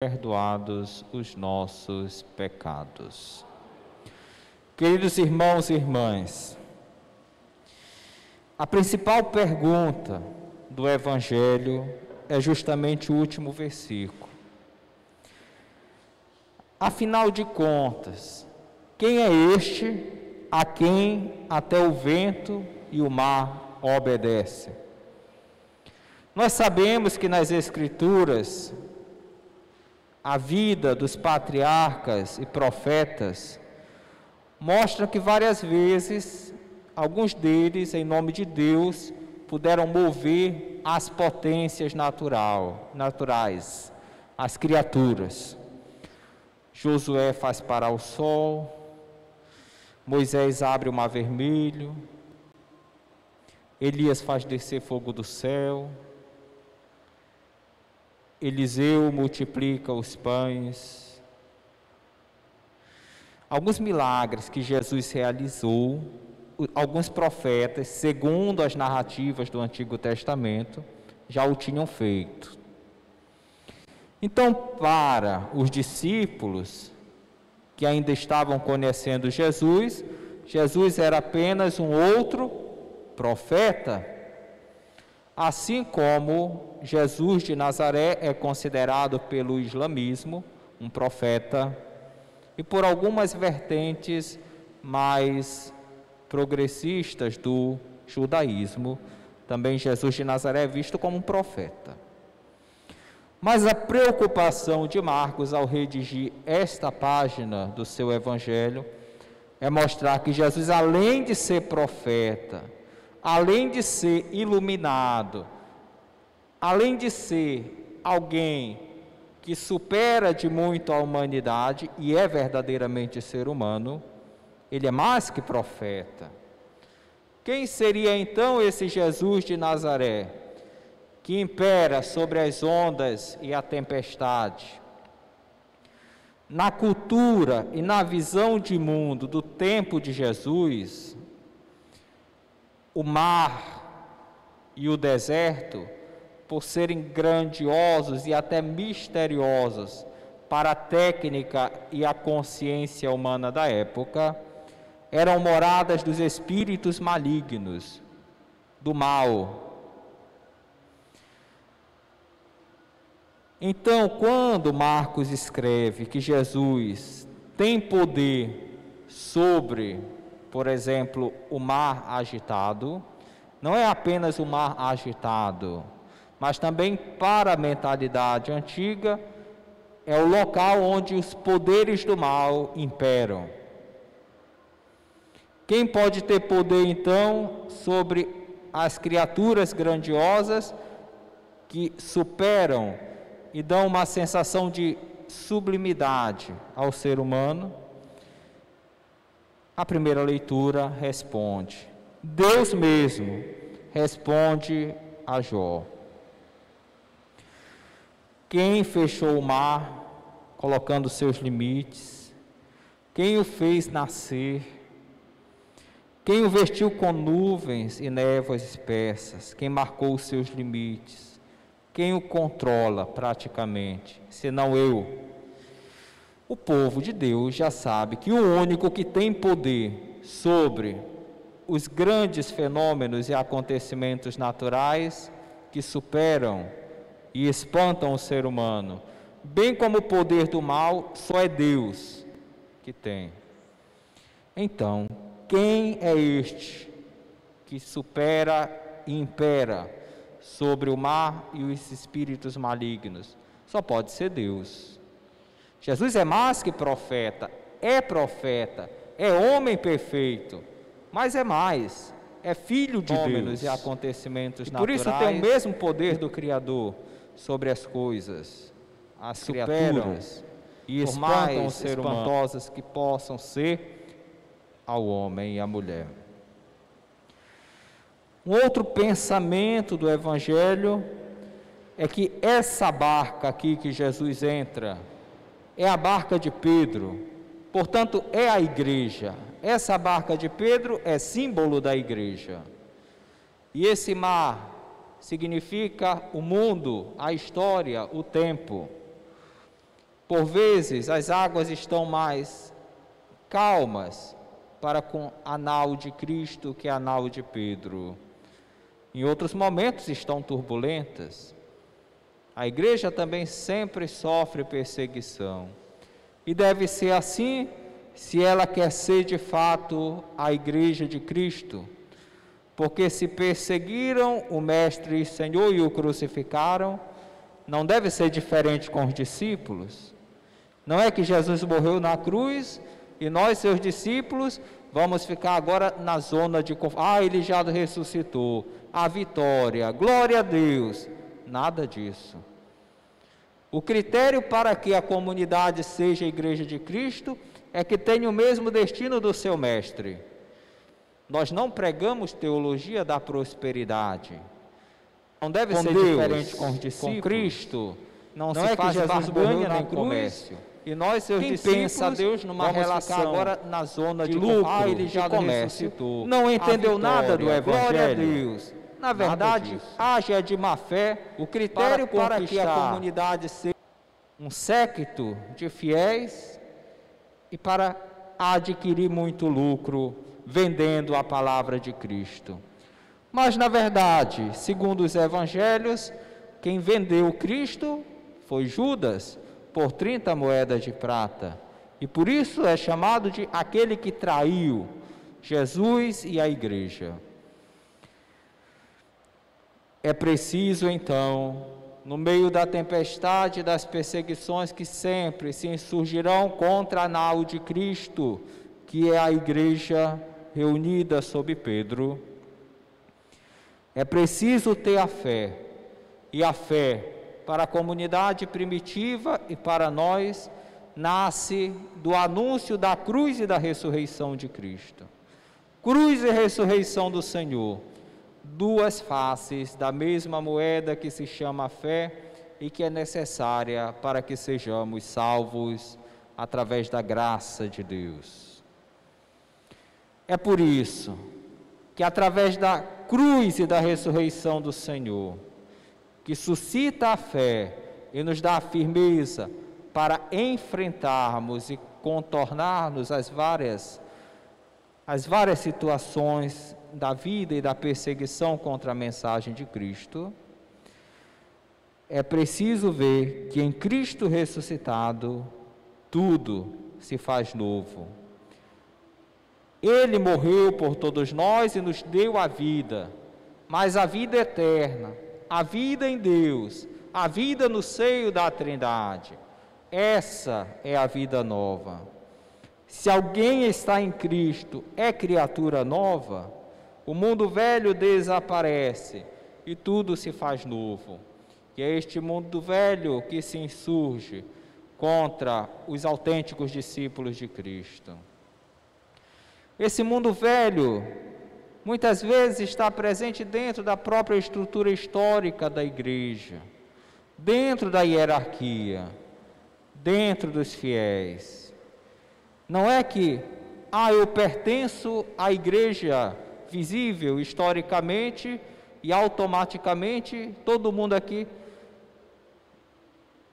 perdoados os nossos pecados. Queridos irmãos e irmãs, a principal pergunta do Evangelho é justamente o último versículo. Afinal de contas, quem é este a quem até o vento e o mar obedecem? Nós sabemos que nas Escrituras a vida dos patriarcas e profetas mostra que várias vezes, alguns deles, em nome de Deus, puderam mover as potências naturais, as criaturas. Josué faz parar o sol, Moisés abre o mar vermelho, Elias faz descer fogo do céu, Eliseu multiplica os pães. Alguns milagres que Jesus realizou, alguns profetas, segundo as narrativas do Antigo Testamento, já o tinham feito. Então, para os discípulos que ainda estavam conhecendo Jesus, Jesus era apenas um outro profeta, assim como Jesus de Nazaré é considerado pelo islamismo um profeta, e por algumas vertentes mais progressistas do judaísmo, também Jesus de Nazaré é visto como um profeta. Mas a preocupação de Marcos ao redigir esta página do seu Evangelho é mostrar que Jesus, além de ser profeta, além de ser iluminado, além de ser alguém que supera de muito a humanidade e é verdadeiramente ser humano, ele é mais que profeta. Quem seria então esse Jesus de Nazaré, que impera sobre as ondas e a tempestade? Na cultura e na visão de mundo do tempo de Jesus, o mar e o deserto, por serem grandiosos e até misteriosos para a técnica e a consciência humana da época, eram moradas dos espíritos malignos, do mal. Então, quando Marcos escreve que Jesus tem poder sobre, por exemplo, o mar agitado, não é apenas o mar agitado, mas também para a mentalidade antiga, é o local onde os poderes do mal imperam. Quem pode ter poder, então, sobre as criaturas grandiosas que superam e dão uma sensação de sublimidade ao ser humano? A primeira leitura responde. Deus mesmo responde a Jó. Quem fechou o mar, colocando seus limites? Quem o fez nascer? Quem o vestiu com nuvens e névoas espessas? Quem marcou os seus limites? Quem o controla praticamente, senão eu? O povo de Deus já sabe que o único que tem poder sobre os grandes fenômenos e acontecimentos naturais que superam e espantam o ser humano, bem como o poder do mal, só é Deus que tem. Então, quem é este que supera e impera sobre o mar e os espíritos malignos? Só pode ser Deus. Jesus é mais que profeta, é homem perfeito, mas é mais, é filho de Deus e acontecimentos naturais. Por isso tem o mesmo poder do Criador sobre as coisas, as criaturas, e espantam o ser humano, espantosas que possam ser ao homem e à mulher. Um outro pensamento do Evangelho é que essa barca aqui que Jesus entra é a barca de Pedro, portanto é a igreja. Essa barca de Pedro é símbolo da igreja. E esse mar significa o mundo, a história, o tempo. Por vezes, as águas estão mais calmas para com a nau de Cristo que a nau de Pedro. Em outros momentos estão turbulentas. A igreja também sempre sofre perseguição. E deve ser assim se ela quer ser de fato a igreja de Cristo. Porque se perseguiram o Mestre e Senhor e o crucificaram, não deve ser diferente com os discípulos. Não é que Jesus morreu na cruz e nós, seus discípulos, vamos ficar agora na zona de... ele já ressuscitou, a vitória, glória a Deus. Nada disso. O critério para que a comunidade seja a igreja de Cristo é que tenha o mesmo destino do seu mestre. Nós não pregamos teologia da prosperidade. Não deve ser diferente com os discípulos. Com Cristo, não se faz barganha nem comércio. E nós, seus discípulos, pensa a Deus numa relação agora na zona de lucro, ele já comércio, não entendeu nada do Evangelho. Glória a Deus. Na verdade, age de má fé. O critério para que a comunidade seja um séquito de fiéis e para adquirir muito lucro vendendo a palavra de Cristo. Mas, na verdade, segundo os evangelhos, quem vendeu Cristo foi Judas, por 30 moedas de prata. E por isso é chamado de aquele que traiu Jesus e a igreja. É preciso, então, no meio da tempestade, das perseguições que sempre se insurgirão contra a nau de Cristo, que é a igreja reunida sob Pedro, é preciso ter a fé, e a fé para a comunidade primitiva e para nós nasce do anúncio da cruz e da ressurreição de Cristo. Cruz e ressurreição do Senhor, duas faces da mesma moeda que se chama fé e que é necessária para que sejamos salvos através da graça de Deus. É por isso que através da cruz e da ressurreição do Senhor, que suscita a fé e nos dá a firmeza para enfrentarmos e contornarmos as várias situações da vida e da perseguição contra a mensagem de Cristo, é preciso ver que em Cristo ressuscitado, tudo se faz novo. Ele morreu por todos nós e nos deu a vida, mas a vida eterna, a vida em Deus, a vida no seio da Trindade, essa é a vida nova. Se alguém está em Cristo, é criatura nova, o mundo velho desaparece e tudo se faz novo. E é este mundo velho que se insurge contra os autênticos discípulos de Cristo. Esse mundo velho, muitas vezes está presente dentro da própria estrutura histórica da igreja, dentro da hierarquia, dentro dos fiéis. Não é que, eu pertenço à igreja visível historicamente e automaticamente todo mundo aqui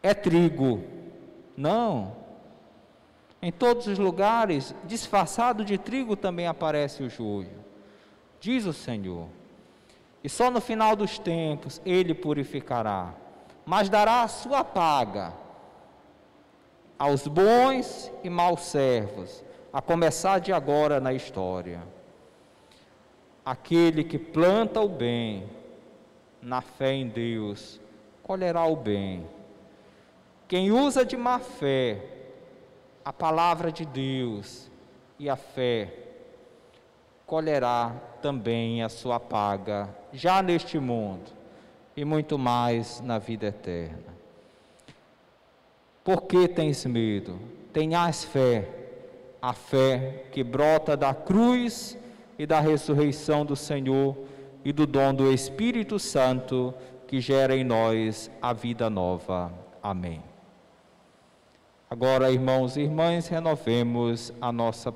é trigo. Não. Em todos os lugares, disfarçado de trigo também aparece o joio, diz o Senhor. E só no final dos tempos Ele purificará, mas dará a sua paga aos bons e maus servos, a começar de agora na história. Aquele que planta o bem, na fé em Deus, colherá o bem. Quem usa de má fé a palavra de Deus e a fé, colherá também a sua paga, já neste mundo, e muito mais na vida eterna. Por que tens medo? Tenhas fé, a fé que brota da cruz e da ressurreição do Senhor e do dom do Espírito Santo, que gera em nós a vida nova. Amém. Agora, irmãos e irmãs, renovemos a nossa